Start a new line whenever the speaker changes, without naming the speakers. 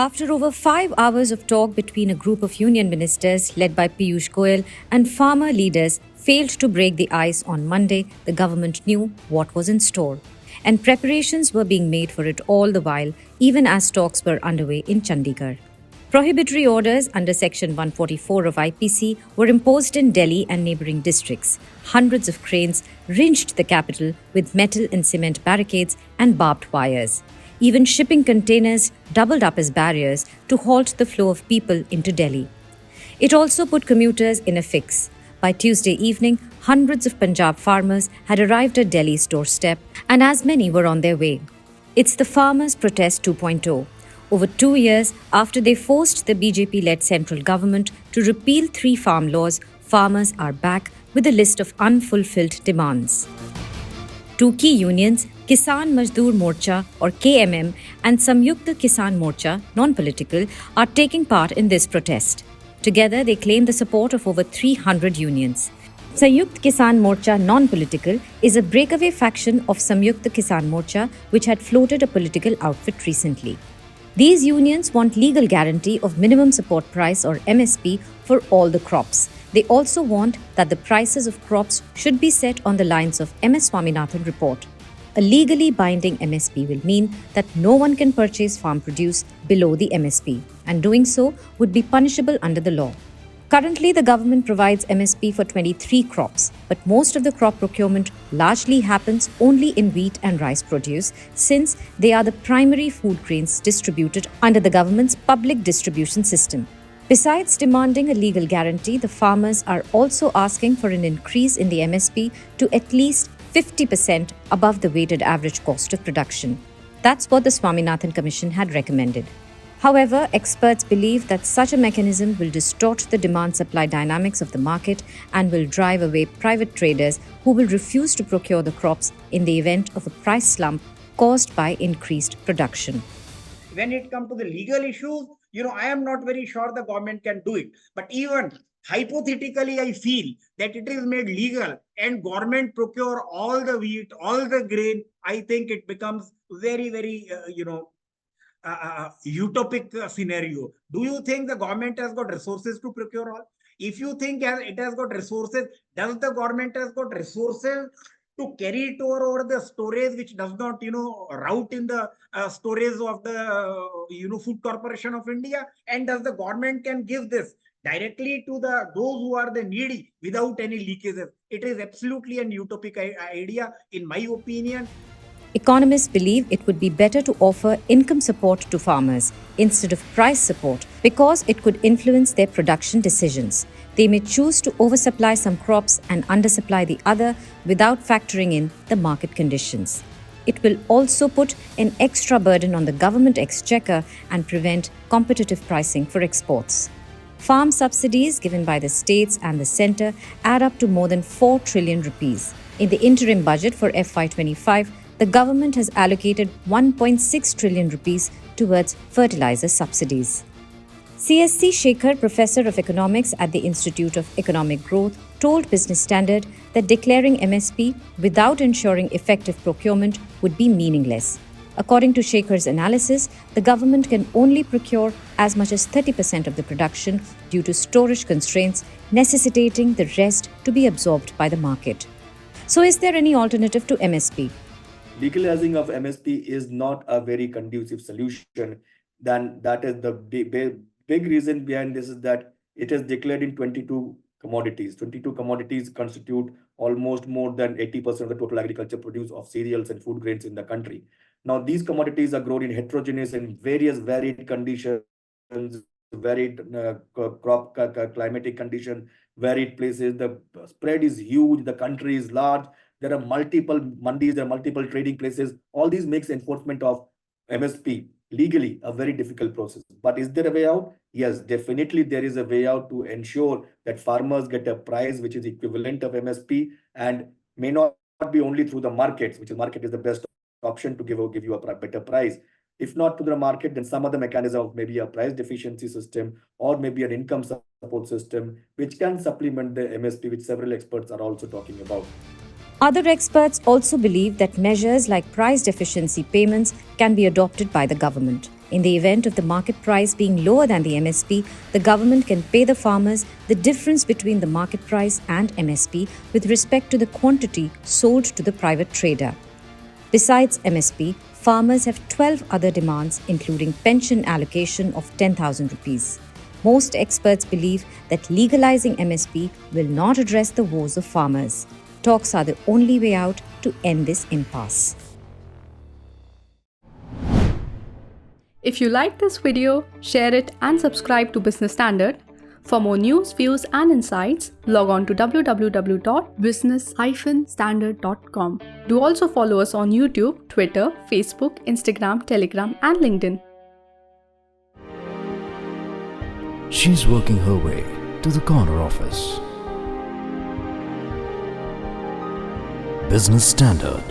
After over 5 hours of talk between a group of union ministers led by Piyush Goyal and farmer leaders failed to break the ice on Monday, the government knew what was in store. And preparations were being made for it all the while, even as talks were underway in Chandigarh. Prohibitory orders under Section 144 of IPC were imposed in Delhi and neighbouring districts. Hundreds of cranes rinsed the capital with metal and cement barricades and barbed wires. Even shipping containers doubled up as barriers to halt the flow of people into Delhi. It also put commuters in a fix. By Tuesday evening, hundreds of Punjab farmers had arrived at Delhi's doorstep, and as many were on their way. It's the Farmers' Protest 2.0. Over 2 years after they forced the BJP-led central government to repeal 3 farm laws, farmers are back with a list of unfulfilled demands. 2 key unions, Kisan Mazdoor Morcha or KMM and Samyukta Kisan Morcha, non-political, are taking part in this protest. Together, they claim the support of over 300 unions. Samyukta Kisan Morcha, non-political, is a breakaway faction of Samyukta Kisan Morcha, which had floated a political outfit recently. These unions want legal guarantee of minimum support price or MSP for all the crops. They also want that the prices of crops should be set on the lines of MS Swaminathan report. A legally binding MSP will mean that no one can purchase farm produce below the MSP, and doing so would be punishable under the law. Currently, the government provides MSP for 23 crops, but most of the crop procurement largely happens only in wheat and rice produce, since they are the primary food grains distributed under the government's public distribution system. Besides demanding a legal guarantee, the farmers are also asking for an increase in the MSP to at least 50% above the weighted average cost of production. That's what the Swaminathan Commission had recommended. However, experts believe that such a mechanism will distort the demand-supply dynamics of the market and will drive away private traders who will refuse to procure the crops in the event of a price slump caused by increased production.
When it comes to the legal issues, I am not very sure the government can do it. But even hypothetically, I feel that it is made legal and government procure all the wheat, all the grain. I think it becomes very, very, utopic scenario. Do you think the government has got resources to procure all? If you think it has got resources, does the government has got resources to carry it over the storage, which does not, route in the storage of the, Food Corporation of India? And does the government can give this directly to those who are the needy without any leakages? It is absolutely an utopic idea, in my opinion.
Economists believe it would be better to offer income support to farmers instead of price support because it could influence their production decisions. They may choose to oversupply some crops and undersupply the other without factoring in the market conditions. It will also put an extra burden on the government exchequer and prevent competitive pricing for exports. Farm subsidies given by the states and the centre add up to more than 4 trillion rupees. In the interim budget for FY25, the government has allocated 1.6 trillion rupees towards fertilizer subsidies. CSC Shekhar, professor of economics at the Institute of Economic Growth, told Business Standard that declaring MSP without ensuring effective procurement would be meaningless. According to Shekhar's analysis, the government can only procure as much as 30% of the production due to storage constraints, necessitating the rest to be absorbed by the market. So is there any alternative to MSP?
Legalizing of MSP is not a very conducive solution. Then that is the big reason behind this is that it is declared in 22 commodities. 22 commodities constitute almost more than 80% of the total agriculture produce of cereals and food grains in the country. Now, these commodities are grown in heterogeneous and various varied conditions, varied crop climatic condition, varied places. The spread is huge. The country is large. There are multiple mandis, there are multiple trading places. All these makes enforcement of MSP legally a very difficult process. But is there a way out? Yes, definitely there is a way out to ensure that farmers get a price which is equivalent of MSP and may not be only through the markets, which is market is the best option to give you a better price. If not to the market, then some other mechanism, maybe a price deficiency system or maybe an income support system, which can supplement the MSP, which several experts are also talking about.
Other experts also believe that measures like price deficiency payments can be adopted by the government. In the event of the market price being lower than the MSP, the government can pay the farmers the difference between the market price and MSP with respect to the quantity sold to the private trader. Besides MSP, farmers have 12 other demands, including pension allocation of 10,000 rupees. Most experts believe that legalizing MSP will not address the woes of farmers. Talks are the only way out to end this impasse.
If you like this video, share it and subscribe to Business Standard. For more news, views and insights, log on to www.business-standard.com. Do also follow us on YouTube, Twitter, Facebook, Instagram, Telegram and LinkedIn.
She's working her way to the corner office. Business Standard.